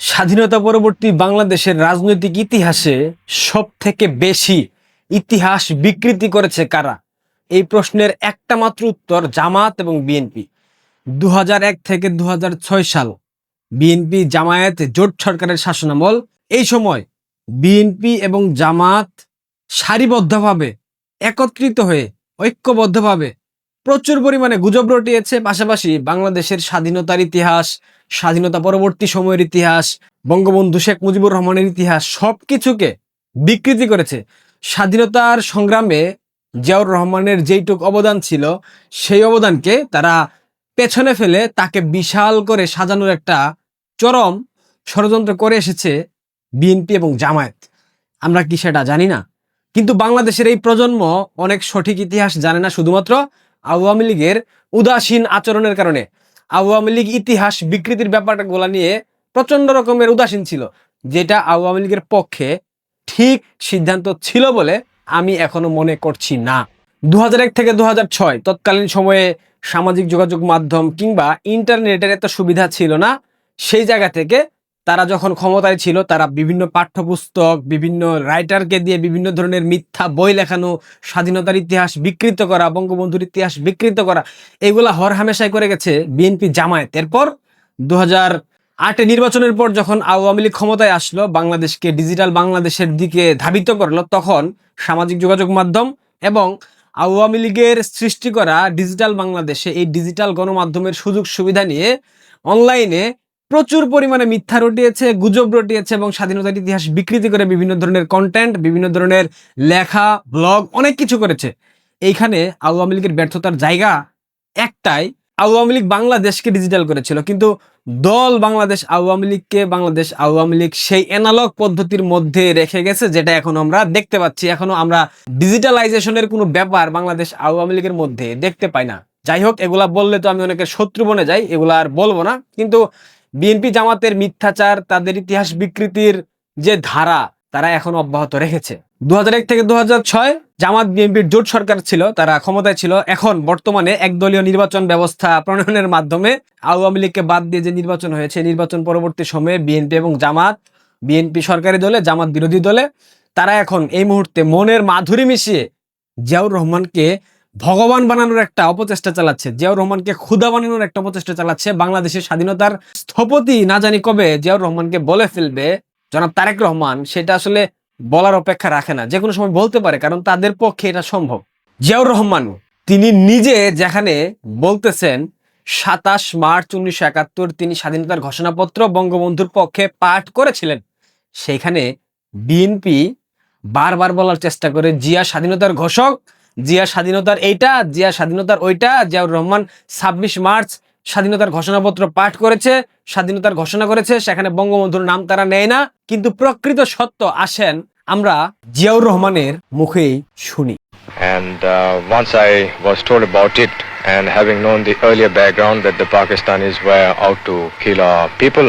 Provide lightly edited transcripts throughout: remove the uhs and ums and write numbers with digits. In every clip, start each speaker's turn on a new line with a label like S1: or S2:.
S1: স্বাধীনতা পরবর্তী বাংলাদেশের রাজনৈতিক ইতিহাসে সবথেকে বেশি ইতিহাস বিকৃতি করেছে কারা? এই প্রশ্নের একটা মাত্র উত্তর জামায়াত এবং বিএনপি। ২০০১ থেকে ২০০৬ সাল বিএনপি জামায়াত জোট সরকারের শাসনামল। এই সময় বিএনপি এবং জামায়াত সারিবদ্ধভাবে একত্রিত হয়ে ঐক্যবদ্ধভাবে প্রচুর পরিমাণে গুজব রটিয়েছে। পাশাপাশি বাংলাদেশের স্বাধীনতার ইতিহাস, স্বাধীনতা পরবর্তী সময়ের ইতিহাস, বঙ্গবন্ধু শেখ মুজিবুর রহমানের ইতিহাস সবকিছুকে বিকৃতি করেছে। স্বাধীনতার সংগ্রামে জিয়াউর রহমানের যেইটুক অবদান ছিল সেই অবদানকে তারা পেছনে ফেলে তাকে বিশাল করে সাজানোর একটা চরম ষড়যন্ত্র করে এসেছে বিএনপি এবং জামায়াত। আমরা কি সেটা জানি না? কিন্তু বাংলাদেশের এই প্রজন্ম অনেক সঠিক ইতিহাস জানে না, শুধুমাত্র আওয়ামী লীগের উদাসীন আচরণের কারণে। আওয়ামী লীগ ইতিহাস বিকৃতির ব্যাপারগুলো নিয়ে প্রচন্ড রকমের উদাসীন ছিল, যেটা আওয়ামী লীগের পক্ষে ঠিক সিদ্ধান্ত ছিল বলে আমি এখনো মনে করছি না। ২০০১ থেকে ২০০৬ তৎকালীন সময়ে সামাজিক যোগাযোগ মাধ্যম কিংবা ইন্টারনেটের এত সুবিধা ছিল না। সেই জায়গা থেকে তারা যখন ক্ষমতায় ছিল তারা বিভিন্ন পাঠ্যপুস্তক, বিভিন্ন রাইটারকে দিয়ে বিভিন্ন ধরনের মিথ্যা বই লেখানো, স্বাধীনতার ইতিহাস বিকৃত করা, বঙ্গবন্ধুর ইতিহাস বিকৃত করা, এগুলা হরহামেশাই করে গেছে বিএনপি জামায়াত। এরপর ২০০৮ নির্বাচনের পর যখন আওয়ামী লীগ ক্ষমতায় আসলো, বাংলাদেশকে ডিজিটাল বাংলাদেশের দিকে ধাবিত করলো, তখন সামাজিক যোগাযোগ মাধ্যম এবং আওয়ামী লীগের সৃষ্টি করা ডিজিটাল বাংলাদেশে এই ডিজিটাল গণমাধ্যমের সুযোগ সুবিধা নিয়ে অনলাইনে প্রচুর পরিমাণে মিথ্যা রটিয়েছে, গুজব রটিয়েছে এবং স্বাধীনতার ইতিহাস বিকৃতি করে বিভিন্ন ধরনের কন্টেন্ট, বিভিন্ন ধরনের লেখা, ব্লগ অনেক কিছু করেছে। এইখানে আওয়ামী লীগের ব্যর্থতার জায়গা একটাই, আওয়ামী লীগ বাংলাদেশকে ডিজিটাল করেছিল, কিন্তু দল বাংলাদেশ আওয়ামী লীগকে, বাংলাদেশ আওয়ামী লীগ সেই অ্যানালগ পদ্ধতির মধ্যে রেখে গেছে, যেটা এখন আমরা দেখতে পাচ্ছি। এখনো আমরা ডিজিটালাইজেশনের কোনো ব্যাপার বাংলাদেশ আওয়ামী লীগের মধ্যে দেখতে পাই না। যাই হোক, এগুলা বললে তো আমি অনেকের শত্রু বনে যাই, এগুলা আর বলবো না। কিন্তু বিএনপি জামাতের মিথ্যাচার, তাদের ইতিহাস বিকৃতির যে ধারা, তারা এখন অব্যাহত রেখেছে। ২০০১ থেকে ২০০৬ জামাত বিএনপির জোট সরকার ছিল, তারা ক্ষমতায় ছিল। এখন বর্তমানে একদলীয় নির্বাচন ব্যবস্থা প্রণয়নের মাধ্যমে আওয়ামী লীগকে বাদ দিয়ে যে নির্বাচন হয়েছে, নির্বাচন পরবর্তী সময়ে বিএনপি এবং জামাত, বিএনপি সরকারি দলে, জামাত বিরোধী দলে, তারা এখন এই মুহূর্তে মনের মাধুরী মিশিয়ে জিয়াউর রহমানকে ভগবান বানানোর একটা অপচেষ্টা চালাচ্ছে, জিয়াউর রহমানকে ক্ষুধা বানানোর একটা অপচেষ্টা চালাচ্ছে। বাংলাদেশের স্বাধীনতার স্থপতি না জানি কবে জিয়াউর রহমানকে বলে ফেলবে জনাব তারেক রহমান, সেটা আসলে বলার অপেক্ষা রাখে না, যে কোনো সময় বলতে পারে, কারণ তাদের পক্ষে এটা সম্ভব। জিয়াউর রহমান তিনি নিজে যেখানে বলতেছেন ২৭ মার্চ ১৯৭১ তিনি স্বাধীনতার ঘোষণাপত্র বঙ্গবন্ধুর পক্ষে পাঠ করেছিলেন, সেইখানে বিএনপি বারবার বলার চেষ্টা করে জিয়া স্বাধীনতার ঘোষক, জিয়া স্বাধীনতার এইটা, জিয়া স্বাধীনতার ওইটা। জিয়াউর রহমান ২৬ মার্চ স্বাধীনতার ঘোষণাপত্র পাঠ করেছে, স্বাধীনতার ঘোষণা করেছে, সেখানে বঙ্গবন্ধুর নাম তারা নেয় না। কিন্তু প্রকৃত সত্য আসেন আমরা জিয়াউর রহমানের মুখেই শুনি।
S2: And once I was told about it, and having known the earlier background that the Pakistanis were out to kill our people,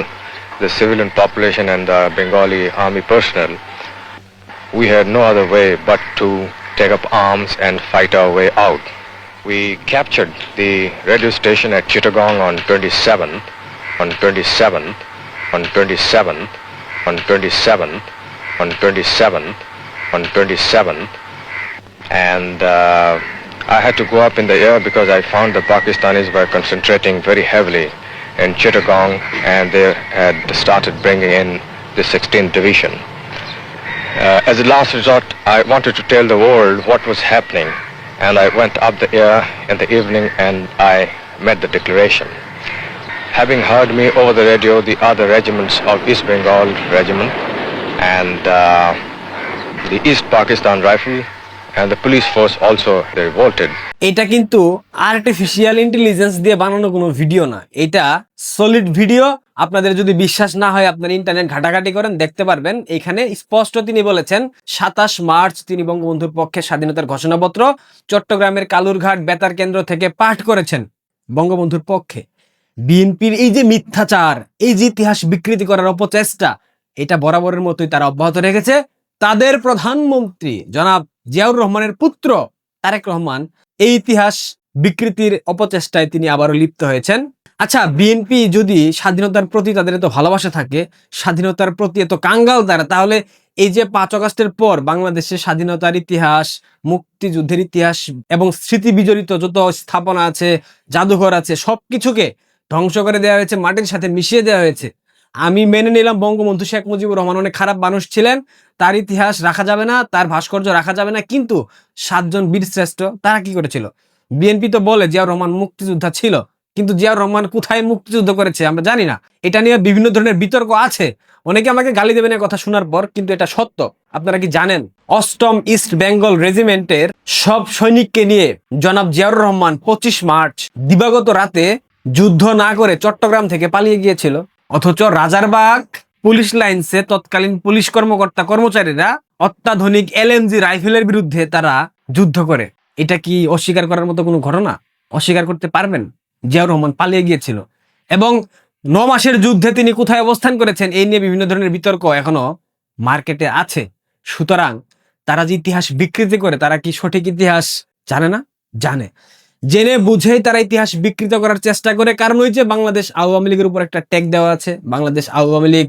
S2: the civilian population and the Bengali army personnel, we had no other way but to take up arms and fight our way out. We captured the radio station at Chittagong on 27th, on 27th, on 27th, on 27th, on 27th, on 27th, and I had to go up in the air because I found the Pakistanis were concentrating very heavily in Chittagong, and they had started bringing in the 16th Division. As a last resort, I wanted to tell the world what was happening, and I went up the air in the evening and I made the declaration. Having heard me over the radio, the other regiments of East Bengal Regiment and the East Pakistan Rifle and the police force also, they revolted.
S1: এটা কিন্তু artificial intelligence দিয়ে বানানো কোনো video না, এটা solid video. আপনাদের যদি বিশ্বাস না হয়, আপনার ইন্টারনেট ঘাটাঘাটি করেন, দেখতে পারবেন। এখানে স্পষ্ট তিনি বলেছেন ২৭ মার্চ তিনি বঙ্গবন্ধুর পক্ষে স্বাধীনতার ঘোষণাপত্র চট্টগ্রামের কালুরঘাট বেতার কেন্দ্র থেকে পাঠ করেছেন বঙ্গবন্ধুর পক্ষে। বিএনপির এই যে মিথ্যাচার, এই যে ইতিহাস বিকৃতি করার অপচেষ্টা, এটা বরাবরের মতোই তারা অব্যাহত রেখেছে। তাদের প্রধানমন্ত্রী জনাব জিয়াউর রহমানের পুত্র তারেক রহমান এই ইতিহাস বিকৃতির অপচেষ্টায় তিনি আবারও লিপ্ত হয়েছেন। আচ্ছা, বিএনপি যদি স্বাধীনতার প্রতি তাদের এত ভালোবাসা থাকে, স্বাধীনতার প্রতি এত কাঙ্গাল তারা, তাহলে এই যে 5 আগস্টের পর বাংলাদেশের স্বাধীনতার ইতিহাস, মুক্তিযুদ্ধের ইতিহাস এবং স্মৃতি বিজড়িত যত স্থাপনা আছে, জাদুঘর আছে, সবকিছুকে ধ্বংস করে দেওয়া হয়েছে, মাটির সাথে মিশিয়ে দেওয়া হয়েছে। আমি মেনে নিলাম বঙ্গবন্ধু শেখ মুজিবুর রহমান অনেক খারাপ মানুষ ছিলেন, তার ইতিহাস রাখা যাবে না, তার ভাস্কর্য রাখা যাবে না, কিন্তু 7 জন বীর শ্রেষ্ঠ তারা কি করেছিল? বিএনপি তো বলে জিয়াউর রহমান মুক্তিযোদ্ধা ছিল, কিন্তু জিয়াউর রহমান কোথায় মুক্তিযুদ্ধ করেছে আমরা জানি না। এটা নিয়ে বিভিন্ন ধরনের বিতর্ক আছে। অনেকে আমাকে গালি দেবেন এই কথা শোনার পর, কিন্তু এটা সত্য। আপনারা কি জানেন 8ম ইস্ট বেঙ্গল রেজিমেন্টের সব সৈনিককে নিয়ে জনাব জিয়াউর রহমান 25 মার্চ দিবাগত রাতে যুদ্ধ না করে চট্টগ্রাম থেকে পালিয়ে গিয়েছিল? অথচ রাজারবাগ পুলিশ লাইন্সে তৎকালীন পুলিশ কর্মকর্তা কর্মচারীরা অত্যাধুনিক এলএমজি রাইফেলের বিরুদ্ধে তারা যুদ্ধ করে। এটা কি অস্বীকার করার মতো কোনো ঘটনা? অস্বীকার করতে পারবেন? জিয়াউর রহমান পালিয়ে গিয়েছিল এবং 9 মাসের যুদ্ধে তিনি কোথায় অবস্থান করেছেন এই নিয়ে বিভিন্ন ধরনের বিতর্ক এখনো মার্কেটে আছে। সুতরাং তারা যে ইতিহাস বিকৃতি করে, তারা কি সঠিক ইতিহাস জানে না? জানে। জেনে বুঝেই তারা ইতিহাস বিকৃত করার চেষ্টা করে। কারণ ওই যে বাংলাদেশ আওয়ামী লীগের উপর একটা ট্যাগ দেওয়া আছে। বাংলাদেশ আওয়ামী লীগ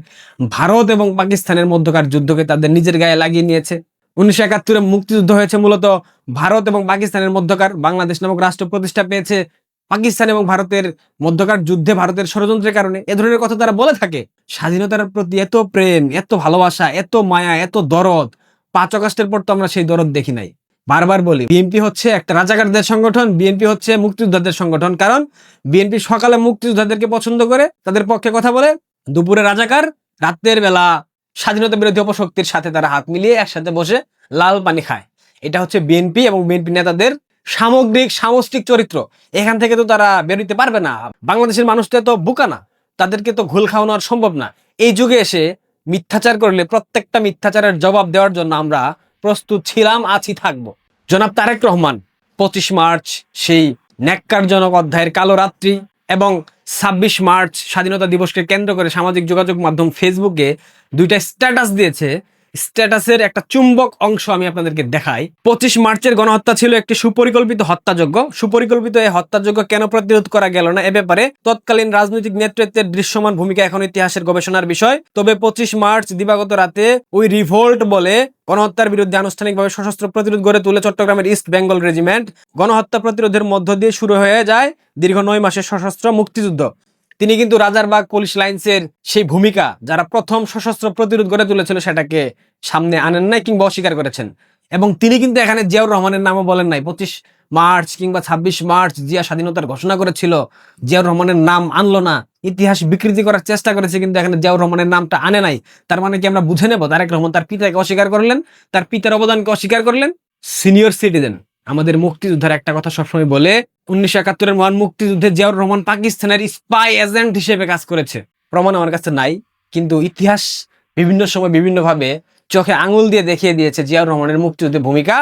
S1: ভারত এবং পাকিস্তানের মধ্যকার যুদ্ধকে তাদের নিজের গায়ে লাগিয়ে নিয়েছে। 1971-এ মুক্তিযুদ্ধ হয়েছে মূলত ভারত এবং পাকিস্তানের মধ্যকার। বাংলাদেশ নামক রাষ্ট্র প্রতিষ্ঠা পেয়েছে পাকিস্তান এবং ভারতের মধ্যকার যুদ্ধে ভারতের ষড়যন্ত্রের কারণে। এ ধরনের কথা তারা বলে থাকে। স্বাধীনতার প্রতি এত প্রেম, এত ভালোবাসা, এত মায়া, এত দরদ, 5 আগস্টের পর তো আমরা সেই দরদ দেখি নাই। বারবার বলি, বিএনপি হচ্ছে একটা রাজাকারদের সংগঠন, বিএনপি হচ্ছে মুক্তিযোদ্ধাদের সংগঠন। কারণ বিএনপি সকালে মুক্তিযোদ্ধাদেরকে পছন্দ করে, তাদের পক্ষে কথা বলে, দুপুরে রাজাকার, রাতের বেলা স্বাধীনতা বিরোধী অপশক্তির সাথে তারা হাত মিলিয়ে একসাথে বসে লাল পানি খায়। এটা হচ্ছে বিএনপি এবং বিএনপি নেতাদের সামগ্রিক সামষ্টিক চরিত্র। এখান থেকে তো তারা বেরোতে পারবে না। বাংলাদেশের মানুষ তো এত বোকা না, তাদেরকে তো ঘোল খাওয়ানো আর সম্ভব না। এই যুগে এসে মিথ্যাচার করলে প্রত্যেকটা মিথ্যাচারের জবাব দেওয়ার জন্য আমরা প্রস্তুত ছিলাম, আছি, থাকবো। জনাব তারেক রহমান 25 মার্চ সেই ন্যাক্কারজনক অধ্যায়ের কালো রাত্রি এবং 26 মার্চ স্বাধীনতা দিবসকে কেন্দ্র করে সামাজিক যোগাযোগ মাধ্যম ফেসবুকে 2টা স্ট্যাটাস দিয়েছে। স্ট্যাটাসের একটা চুম্বক অংশ আমি আপনাদেরকে দেখাই। 25 মার্চের গণহত্যা ছিল একটি সুপরিকল্পিত হত্যাযজ্ঞ। সুপরিকল্পিত এই হত্যাযজ্ঞ কেন প্রতিরোধ করা গেল না, এ ব্যাপারে তৎকালীন রাজনৈতিক নেতৃত্বের দৃশ্যমান ভূমিকা এখন ইতিহাসের গবেষণার বিষয়। তবে 25 মার্চ দিবাগত রাতে ওই রিভোল্ট বলে গণহত্যার বিরুদ্ধে আনুষ্ঠানিকভাবে সশস্ত্র প্রতিরোধ গড়ে তুলে চট্টগ্রামের ইস্ট বেঙ্গল রেজিমেন্ট। গণহত্যা প্রতিরোধের মধ্য দিয়ে শুরু হয়ে যায় দীর্ঘ 9 মাসের সশস্ত্র মুক্তিযুদ্ধ। তিনি কিন্তু রাজারবাগ পুলিশ লাইন্সের সেই ভূমিকা, যারা প্রথম সশস্ত্র প্রতিরোধ গড়ে তুলেছিল, সেটাকে সামনে আনেন নাই কিংবা অস্বীকার করেছেন। এবং তিনি কিন্তু এখানে জিয়াউর রহমানের নামও বলেন নাই। 25 মার্চ কিংবা 26 মার্চ জিয়া স্বাধীনতার ঘোষণা করেছিল, জিয়াউর রহমানের নাম আনলো না, ইতিহাস বিকৃতি করার চেষ্টা করেছে, কিন্তু এখানে জিয়াউর রহমানের নামটা আনে নাই। তার মানে কি আমরা বুঝে নেব তারেক রহমান তার পিতাকে অস্বীকার করলেন, তার পিতার অবদানকে অস্বীকার করলেন? সিনিয়র সিটিজেন আমাদের মুক্তিযোদ্ধার একটা কথা সবসময় বলে, 1971-এর মহান মুক্তিযুদ্ধে জিয়াউর রহমান পাকিস্তানের স্পাই এজেন্ট হিসেবে কাজ করেছে। প্রমাণ আমার কাছে নাই, কিন্তু ইতিহাস বিভিন্ন সময় বিভিন্নভাবে চোখে আঙুল দিয়ে দেখিয়ে দিয়েছে জিয়াউর রহমানের মুক্তিযুদ্ধে ভূমিকা,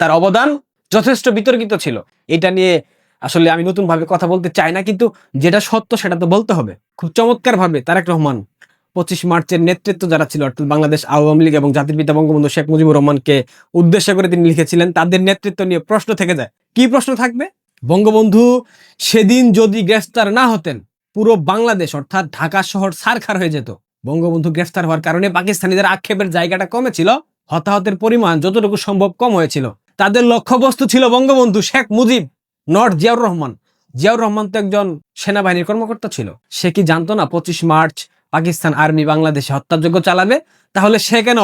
S1: তার অবদান যথেষ্ট বিতর্কিত ছিল। এটা নিয়ে আসলে আমি নতুন ভাবে কথা বলতে চাই না, কিন্তু যেটা সত্য সেটা তো বলতে হবে। খুব চমৎকার ভাবে তারেক রহমান 25 মার্চের নেতৃত্ব যারা ছিল, অর্থাৎ বাংলাদেশ আওয়ামী লীগ এবং জাতির পিতা বঙ্গবন্ধু শেখ মুজিবুর রহমানকে উদ্দেশ্য করে তিনি লিখেছিলেন। তাদের নেতৃত্ব নিয়ে প্রশ্ন থেকে যায়। কি প্রশ্ন থাকবে? বঙ্গবন্ধু সেদিন যদি গ্রেফতার না হতেন, পুরো বাংলাদেশ অর্থাৎ ঢাকা শহর ছারখার হয়ে যেত। বঙ্গবন্ধু গ্রেফতার হওয়ার কারণে পাকিস্তানিদের আক্ষেপের জায়গাটা কমেছিল, হতাহতের পরিমাণ যতটুকু সম্ভব কম হয়েছিল। তাদের লক্ষ্যবস্তু ছিল বঙ্গবন্ধু শেখ মুজিব, নট জিয়াউর রহমান। জিয়াউর রহমান তো একজন সেনাবাহিনীর কর্মকর্তা ছিল। সে কি জানতো না 25 মার্চ পাকিস্তান আর্মি বাংলাদেশে হত্যাযজ্ঞ চালাবে? তাহলে সে কেন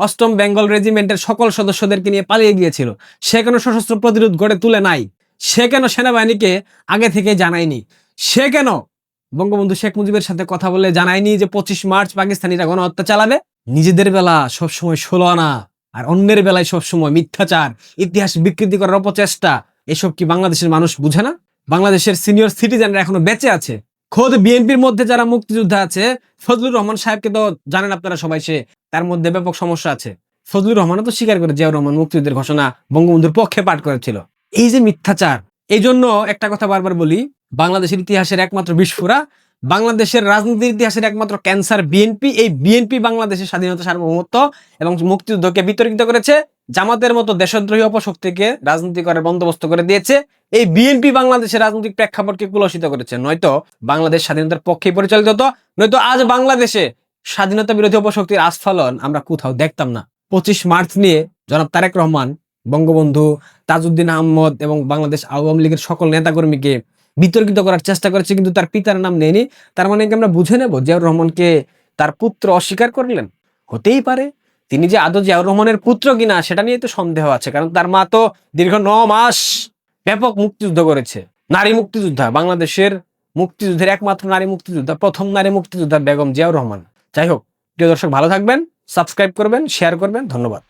S1: 8ম বেঙ্গল রেজিমেন্টের সকল সদস্যদেরকে নিয়ে পালিয়ে গিয়েছিল? সে কেন সশস্ত্র প্রতিরোধ গড়ে তুলে নাই? সে কেন সেনাবাহিনীকে আগে থেকে জানায়নি? সে কেন বঙ্গবন্ধু শেখ মুজিবের সাথে কথা বলে জানায়নি যে 25 মার্চ পাকিস্তানিরা গণহত্যা চালাবে? নিজেদের বেলা সবসময় 16 আনা আর অন্যের বেলায় সবসময় মিথ্যাচার, ইতিহাস বিকৃতি করার অপচেষ্টা, এসব কি বাংলাদেশের মানুষ বুঝে না? বাংলাদেশের সিনিয়র সিটিজেনরা এখনো বেঁচে আছে। খোদ বিএনপির মধ্যে যারা মুক্তিযোদ্ধা আছে, ফজলুর রহমান সাহেবকে তো জানেন আপনারা সবাই, সে তার মধ্যে ব্যাপক সমস্যা আছে। ফজলুর রহমানও তো স্বীকার করে জিয়াউর রহমান মুক্তিযুদ্ধের ঘোষণা বঙ্গবন্ধুর পক্ষে পাঠ করেছিল। এই যে মিথ্যাচার, এই জন্য একটা কথা বারবার বলি, বাংলাদেশের ইতিহাসের একমাত্র বিস্ফোরা, বাংলাদেশের রাজনীতির ইতিহাসের একমাত্র ক্যান্সার বিএনপি। এই বিএনপি বাংলাদেশের স্বাধীনতা, সার্বভৌমত্ব এবং মুক্তিযুদ্ধকে বিতর্কিত করেছে। জামাতের মতো দেশদ্রোহী অপশক্তিকে রাজনীতি করার বন্দোবস্ত করে দিয়েছে। এই বিএনপি বাংলাদেশের রাজনৈতিক প্রেক্ষাপটকে কুলসিত করেছে। নয়তো বাংলাদেশ স্বাধীনতার পক্ষে পরিচালিত হতো, নয়তো আজ বাংলাদেশে স্বাধীনতা বিরোধী অপশক্তির আস্ফালন আমরা কোথাও দেখতাম না। 25 মার্চ নিয়ে জনাব তারেক রহমান, বঙ্গবন্ধু, তাজউদ্দিন আহমদ এবং বাংলাদেশ আওয়ামী লীগের সকল নেতাকর্মীকে বিতর্কিত করার চেষ্টা করেছে, কিন্তু তার পিতার নাম নেয়নি। তার মানে কি আমরা বুঝে নেব জিয়াউর রহমানকে তার পুত্র অস্বীকার করলেন? হতেই পারে তিনি যে আদৌ জিয়াউর রহমানের পুত্র কিনা সেটা নিয়ে তো সন্দেহ আছে, কারণ তার মা তো দীর্ঘ 9 মাস ব্যাপক মুক্তিযুদ্ধ করেছে। নারী মুক্তিযোদ্ধা, বাংলাদেশের মুক্তিযুদ্ধের একমাত্র নারী মুক্তিযোদ্ধা, প্রথম নারী মুক্তিযোদ্ধা বেগম জিয়াউর রহমান। যাই হোক, প্রিয় দর্শক, ভালো থাকবেন, সাবস্ক্রাইব করবেন, শেয়ার করবেন। ধন্যবাদ।